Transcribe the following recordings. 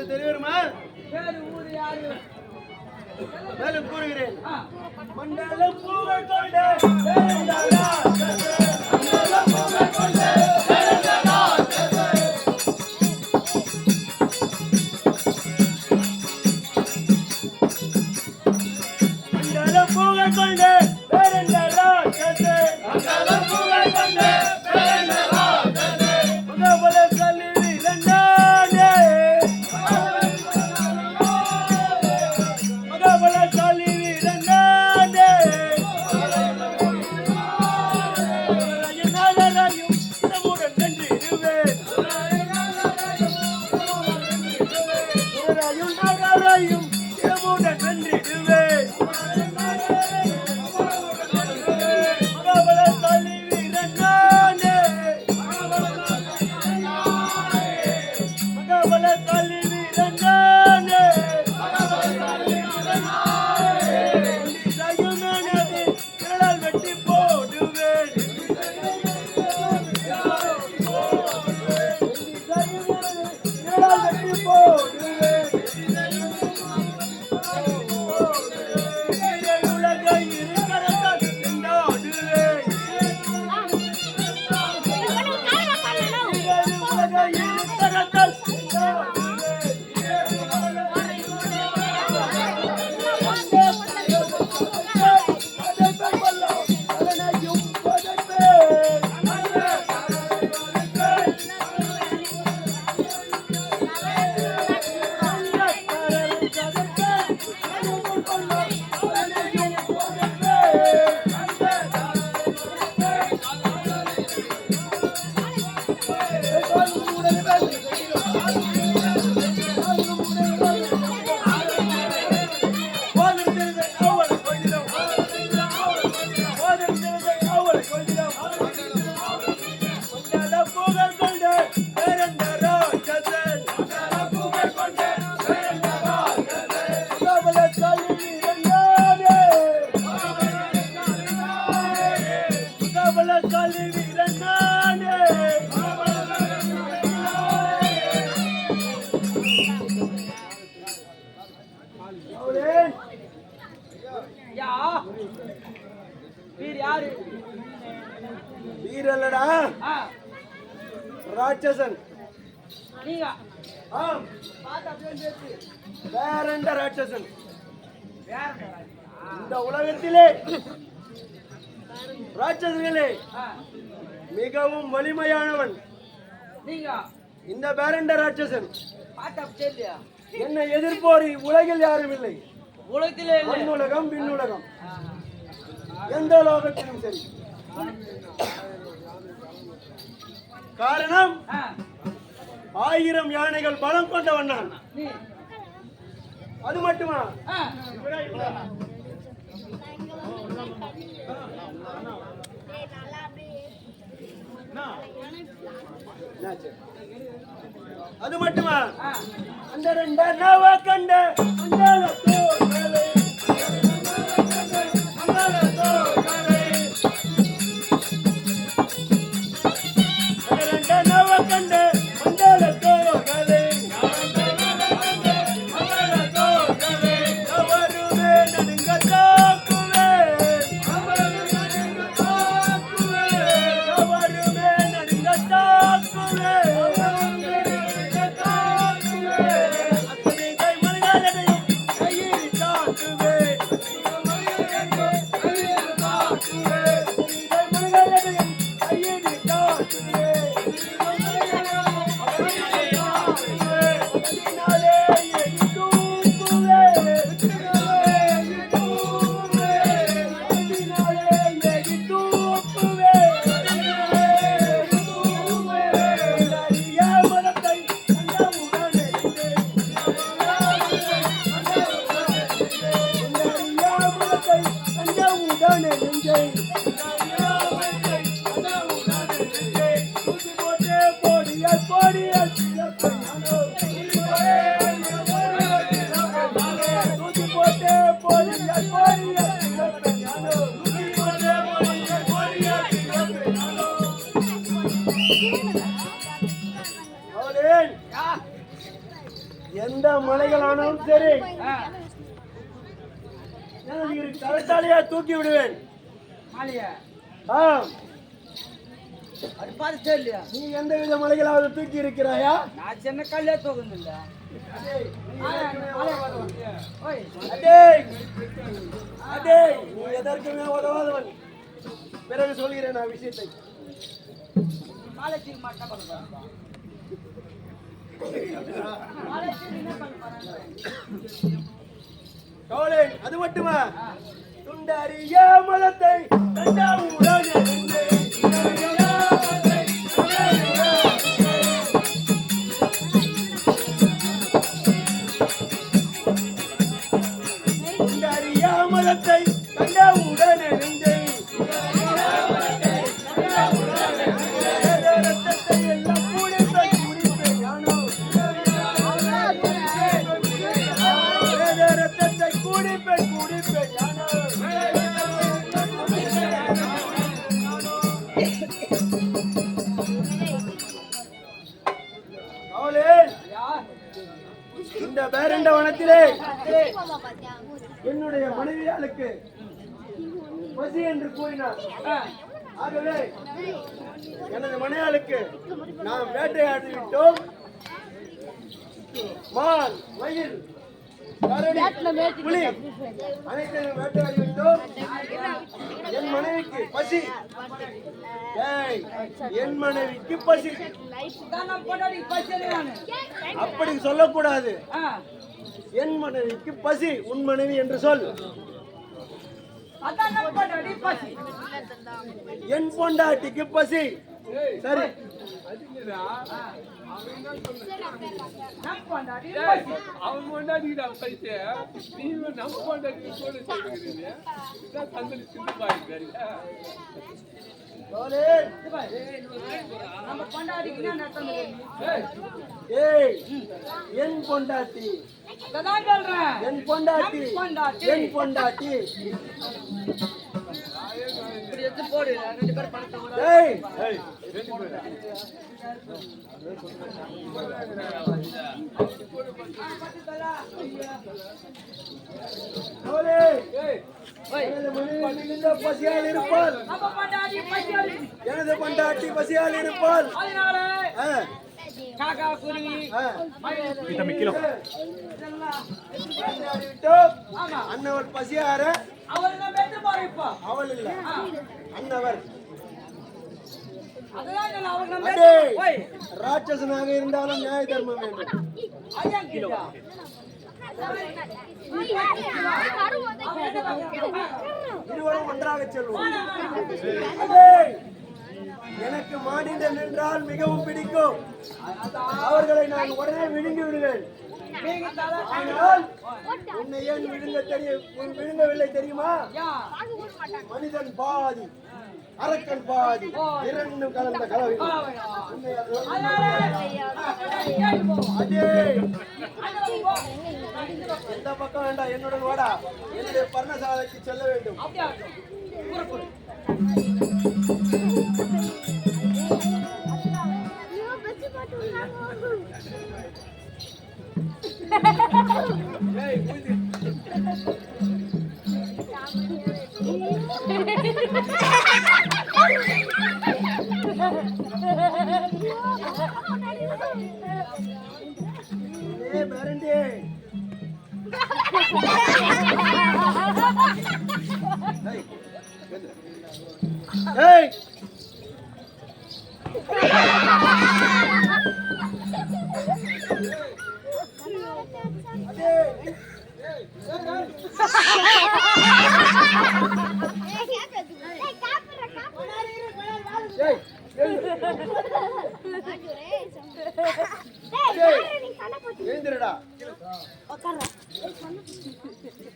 தெரியுமா? மேலும் கூறுகிறேன். மண்டலம் பூவை கொண்ட வீரல்லடா ராட்சசன் வேறெந்த ராட்சசன் இந்த உலகத்திலே ராட்சசர்களே மிகவும் வலிமையானவன் இந்த பேரண்ட ராட்சசன். என்னை எதிர்ப்போர் உலகில் யாரும் இல்லை. உலகத்திலே மண்ணுலகம் விண்ணுலகம் எந்த லோகத்திலும் சரி. காரணம் 1000 யானைகள் பலம் கொண்டவன் நான். அது மட்டுமா அது மட்டுமா அந்த 2 நாவ கண்ட எந்த மலைகளானாலும் சரி கரத்தாலேயே தூக்கி விடுவேன். நீ எந்த வித மலைகளாவது தூக்கி இருக்கிறாயா? நான் சின்ன கல்லே தூக்குதில்ல. நீ எதற்குமே உதவாதவன். பிறகு சொல்கிறேன் நான் விஷயத்தை. கவலை அது மட்டுமா? துண்டறிய மதத்தை மதத்தை கண்ட உடனே நெஞ்சை எல்லாம் குடிப்பேன் யானோ ரத்தத்தை குடிப்பேன் யானோ. இந்த பேரண்ட வனத்திலே என்னுடைய மனைவியாளுக்கு பசி என்று கூறினார். ஆகவே எனது மனைவியாளுக்கு நாம் வேட்டையாடி விட்டோம். மான், மயில், கரடி, புலி அனைத்தையும் வேட்டையாடி விட்டோம். என் மனைவிக்கு பசி. என் மனைவிக்கு பசி அப்படி சொல்லக்கூடாது. என் மனைவிக்கு பசி. உன் மனைவி என்று சொல். என் பொண்டாட்டிக்கு பசி. சரி, அவன் பொண்டாட்டி பைசா நீ நம்ம பொண்டாட்டி என் பொண்டாட்டி என் பொண்டாட்டி என் பொண்டாட்டி போடு 2 பேர் பணத்தை பசியால் இருப்பாள். எனது பொண்டாட்டி பசியால் இருப்பாள். அன்னவர் பசியார அவள் இல்ல அன்னவர். ராட்சசனாக இருந்தாலும் நியாய தர்மம் வேண்டும். இருவரும் ஒன்றாக செல்வோம். எனக்கு மானிடன் என்றால் மிகவும் பிடிக்கும். அவர்களை நான் உடனே விழுங்கி விடுவேன். ஆனால் உன்னை ஏன் விழுங்கவில்லை தெரியுமா? மனிதன் பாதி அரக்கன் பாதி இரண்டும் கலந்த கலவை. எந்த பக்கம் வேண்டாம், என்னுடன் வாடா. என்னுடைய பர்ணசாலைக்கு செல்ல வேண்டும். Hey!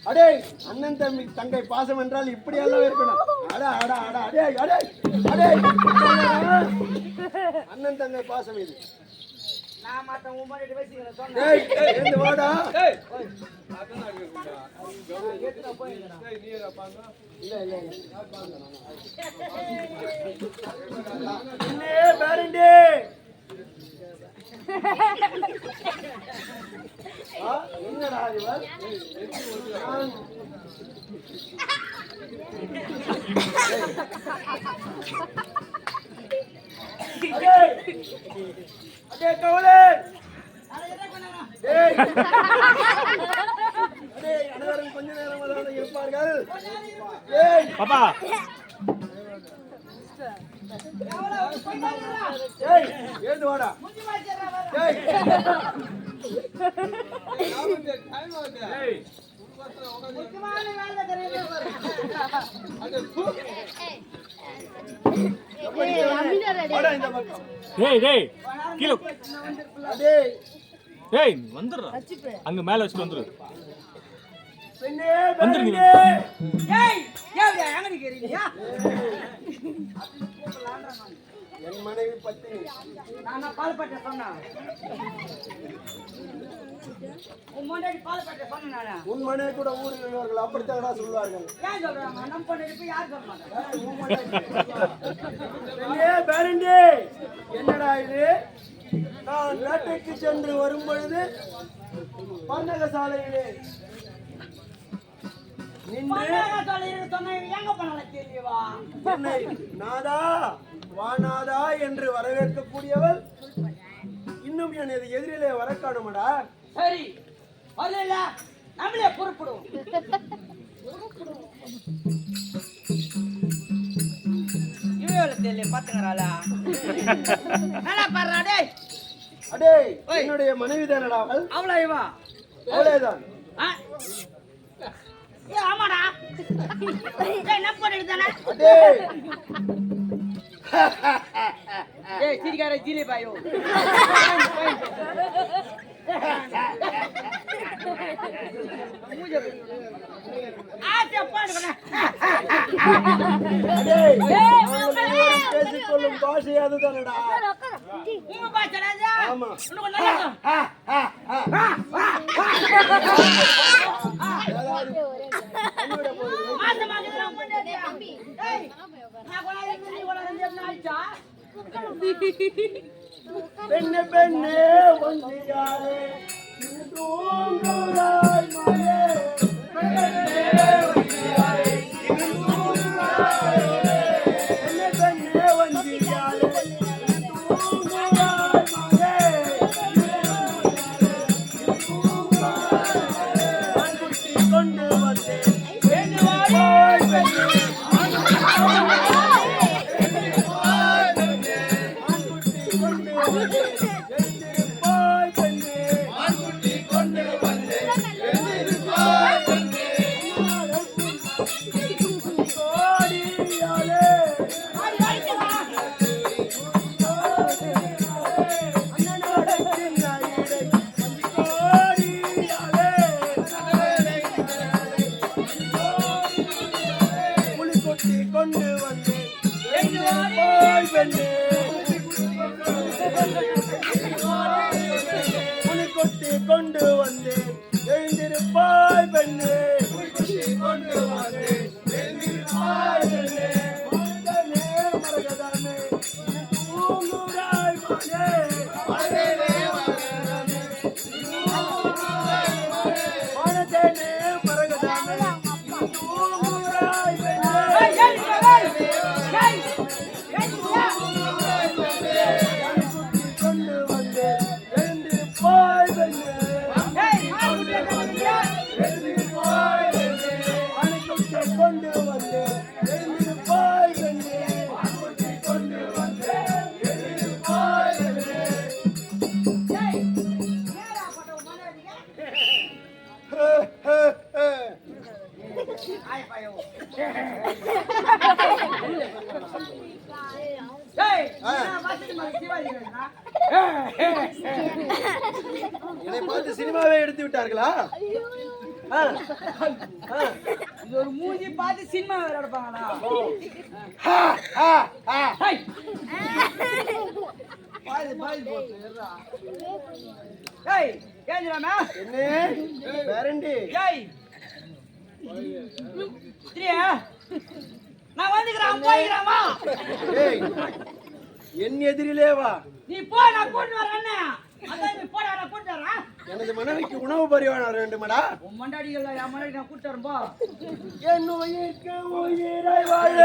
அடே அண்ணன் தம்பி தங்கை பாசம் என்றால் இப்படி எல்லாம் இருக்கணும். அட அட அட அடே அடே அடே அண்ணன் தங்கை பாசம் இது. நான் மாட்ட உம்மாடி பேசிக்கிறேன் சொன்னேன். டேய் எந்த வாடா டேய் அதனா இருக்குடா அவங்க கேட்றா போயிடா டேய் நீரா பாங்க இல்ல இல்ல யார் பாங்க இன்னே பேரண்டே என்னடா இவர்? அடே கவலை. டேய். டேய், அனைவரும் கொஞ்ச நேரமாக இருப்பார்கள். டேய் பாப்பா டேய், ஏந்து வாடா. டேய். டைம் ஆகுது. ஏய் வாடா இந்த பக்கம். டேய் டேய் கீழே டேய், டேய் வந்துடுறா அங்க மேல வச்சுட்டு வந்துரு பெண்ணே, வந்துருங்க. பெண்ணே. ஏய் ஏய் எங்க நிக்கிறீங்க என் மனைவி பத்தினி. நான் பால்பட்ட சொன்னேன் உன் முன்னாடி பால்பட்ட சொன்னேன் நானு உன் மனைவி கூட ஊரில் உள்ளவர்கள் அப்படித்தானடா சொல்வார்கள். ஏன் சொல்றாங்க நம்ம பொண்ணு போய் யார் சொல்ல மாட்டாங்க பெண்ணே, பேரண்டி, என்னடா இது? நான் நாட்டுக்கு சென்று வரும் பொழுது பண்டக சாலையிலே நின்று எங்க பண்ணல கேள்விவா என்னை நாதா வானாதா என்று வரவேற்கக்கூடியவள் இன்னும் எனது எதிரிலே வர காணுமடா. சரி வரல நம்மளே பொறுப்பிடுவோம் இவள தெரியல பாத்துங்கறாளா நல்லா பாருடா டேய் அடே, என்னுடைய மனைவி தானடா அவள். அவளா இவா அவளேதான். ஏ ஆமாடா என்ன பண்ணிடுதானே அடே, ஏய் சிரிக்கார ஜிலே பாயோ ஆச்சே பாடுறேன் அடே, நாங்கள் இருவரும் பேசிக்கொள்ளும் பாஷை அதுதானடா. உங்க பாச்சடாதா ஆமா. உனக்கு நல்லா மாசம் மாசம் பண்ணேடா ஏய் நான் கொண்டாடி நீ கொண்டாடி என்ன ஆயிச்சா பெண்ணே, பெண்ணே, வந்தியாரே தூங்குறாய் மகளே. பெண்ணே, வந்தியாரே தூங்குறாய். பெண்ணே, பெண்ணே, வந்தியாரே தூங்குறாய் மகளே. நான் குட்டி கொண்டு வந்தேன். போய் பெண்ணே. கொண்டு வந்தேன் போய் பெண்ணே. புலி கொட்டி கொண்டு வந்தேன் எழுந்திருப்பாய் பெண்ணே. கொண்டு வந்தேன் எழுந்திருப்பாய் பெண்ணே. மகனே, மரகதமே, தூங்குறாய் மகனே. மகனே, மரகதமே, மனதேனே, மரகதமே, தூங்குறாய் பெண்ணே. கொண்டு வந்தேன் எழுந்திருப்பாய் பெண்ணே. எழுந்திருப்பாய் பெண்ணே. அணைக்குட்டி கொண்டு வந்தேன் எழுந்திருப்பாய் பெண்ணே. கொண்டு வந்தேன் எழுந்திருப்பாய் பெண்ணே. ஆய் பாயோ என்னை பார்த்து சினிமாவே எடுத்து விட்டார்களா? இது ஒரு மூஞ்சி பார்த்து சினிமா வேற எடுப்பாங்களா பாய் பாய் போட்டு ஏய் கேஞ்சிராமா என்ன பேரண்டி? ஏய் திரியா நான் வந்துக்கிறேன் போய்க்கிறேன் ஏய், என் எதிரிலே வா. நீ போ நான் கூட்டு வரேன் அதான் நீ போடா நான் கூட்டறா எனது மனைவிக்கு உணவு பரிமாற வேண்டுமடா. உன் மண்டாடிகள் என் மண்டாடி நான் கூட்டறேன் போ என் உயிருக்கு உயிரை வாழ